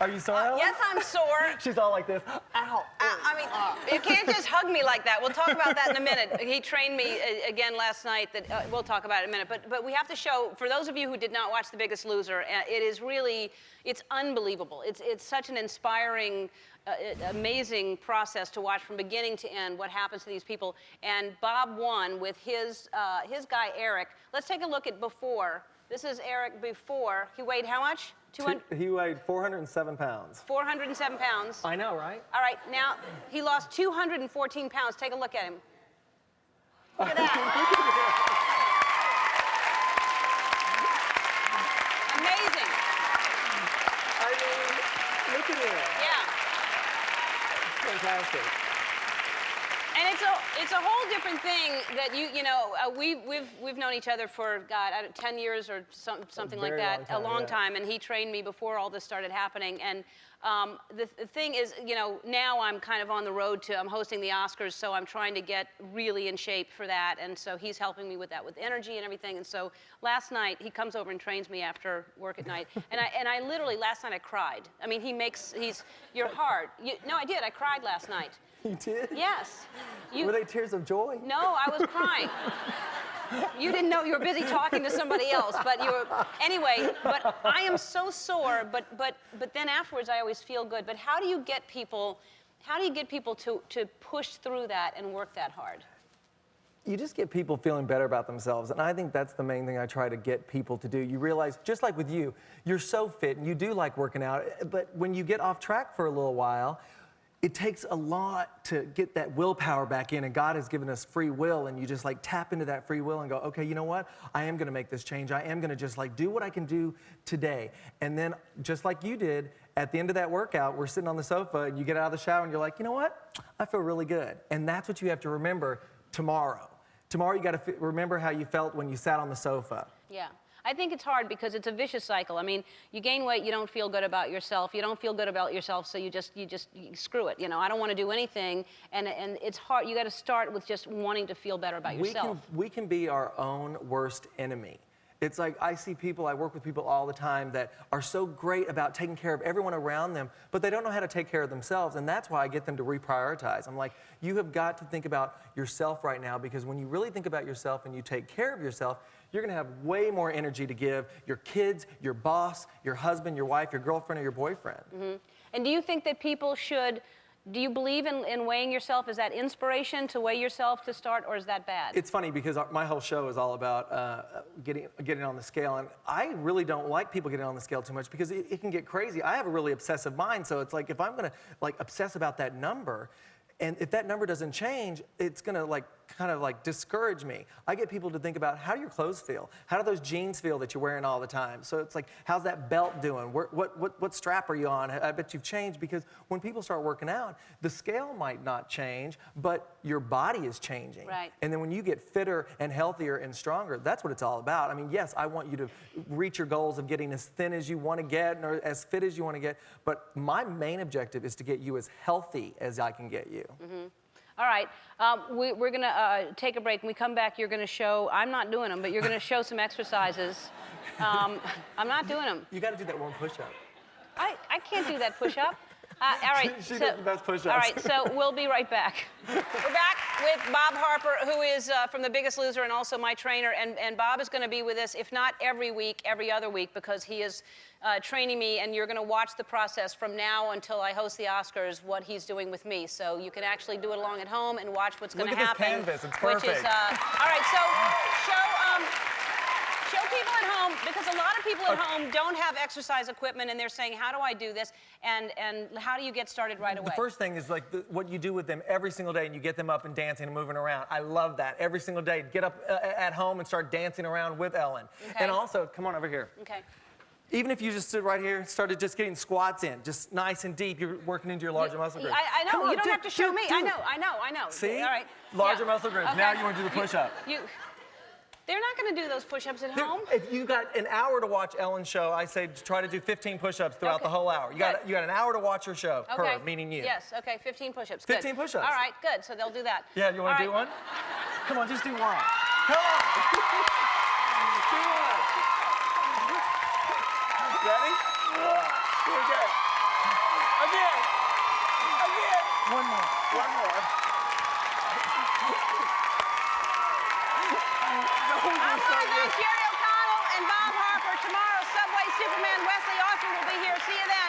Are you sore, Ellen? Yes, I'm sore. She's all like this. Ow. I mean, you can't just hug me like that. We'll talk about that in a minute. He trained me again last night. That we'll talk about it in a minute. But we have to show, for those of you who did not watch The Biggest Loser, it is really, it's unbelievable. It's such an inspiring, amazing process to watch from beginning to end what happens to these people. And Bob won with his guy Eric. Let's take a look at before. This is Eric before. He weighed how much? 200? He weighed 407 pounds. 407 pounds. I know, right? All right, now he lost 214 pounds. Take a look at him. Look at that. Amazing. I mean, look at him. Yeah. It's fantastic. And it's a whole different thing that we've known each other for 10 years or something like that, a long time, and he trained me before all this started happening. And the thing is, now I'm kind of on the road to, I'm hosting the Oscars, so I'm trying to get really in shape for that, and so he's helping me with that, with energy and everything. And so last night he comes over and trains me after work at night, and I literally last night I cried. I mean, your heart. No, I did. I cried last night. You did? Yes. Were they tears of joy? No, I was crying. You didn't know you were busy talking to somebody else, but you were, anyway, but I am so sore, but then afterwards I always feel good. But how do you get people to push through that and work that hard? You just get people feeling better about themselves, and I think that's the main thing I try to get people to do. You realize, just like with you, you're so fit and you do like working out, but when you get off track for a little while, it takes a lot to get that willpower back in, and God has given us free will, and you just like tap into that free will and go, okay, you know what? I am gonna make this change. I am gonna just like do what I can do today. And then just like you did, at the end of that workout, we're sitting on the sofa and you get out of the shower and you're like, you know what? I feel really good. And that's what you have to remember tomorrow. Tomorrow you gotta remember how you felt when you sat on the sofa. Yeah. I think it's hard because it's a vicious cycle. I mean, you gain weight, you don't feel good about yourself. You don't feel good about yourself, so you screw it. I don't want to do anything, and it's hard. You got to start with just wanting to feel better about yourself. We can be our own worst enemy. It's like I work with people all the time that are so great about taking care of everyone around them, but they don't know how to take care of themselves, and that's why I get them to reprioritize. I'm like, you have got to think about yourself right now, because when you really think about yourself and you take care of yourself, you're gonna have way more energy to give your kids, your boss, your husband, your wife, your girlfriend, or your boyfriend. Mm-hmm. And do you think that people should, do you believe in weighing yourself? Is that inspiration to weigh yourself to start, or is that bad? It's funny because my whole show is all about getting on the scale, and I really don't like people getting on the scale too much because it can get crazy. I have a really obsessive mind, so it's like if I'm gonna like obsess about that number, and if that number doesn't change, it's gonna kind of discourage me. I get people to think about, how do your clothes feel? How do those jeans feel that you're wearing all the time? So it's like, how's that belt doing? What strap are you on? I bet you've changed, because when people start working out, the scale might not change, but your body is changing. Right. And then when you get fitter and healthier and stronger, that's what it's all about. I mean, yes, I want you to reach your goals of getting as thin as you want to get or as fit as you want to get, but my main objective is to get you as healthy as I can get you. Mm-hmm. All right, we're going to take a break. When we come back, you're going to show, I'm not doing them, but you're going to show some exercises. I'm not doing them. You got to do that one push-up. I can't do that push-up. All right. She does the best push-ups. All right, so we'll be right back. We're back with Bob Harper, who is from The Biggest Loser and also my trainer. And Bob is going to be with us, if not every week, every other week, because he is training me, and you're going to watch the process from now until I host the Oscars, what he's doing with me. So you can actually do it along at home and watch what's going to happen. Look at this canvas. It's perfect. Which is, all right, so show people at home, because a lot of people at home don't have exercise equipment, and they're saying, how do I do this? And how do you get started right away? The first thing is what you do with them every single day, and you get them up and dancing and moving around. I love that. Every single day, get up at home and start dancing around with Ellen. Okay. And also, come on over here. Okay. Even if you just stood right here and started just getting squats in, just nice and deep, you're working into your larger muscle groups. I know. Come on, you don't have to show me. do. I know. See? All right. Larger muscle groups. Okay. Now you want to do the push-up. They're not going to do those push-ups at home. If you got an hour to watch Ellen's show, I say try to do 15 push-ups throughout the whole hour. You got an hour to watch her show. Okay. Her, meaning you. Yes. Okay. 15 push-ups. 15 push-ups. All right. Good. So they'll do that. Yeah. You want to do one? Come on, just do one. Come on. Do one. Ready? Here we go. One more. I want to thank Jerry O'Connell and Bob Harper. Tomorrow, Subway Superman Wesley Austin will be here. See you then.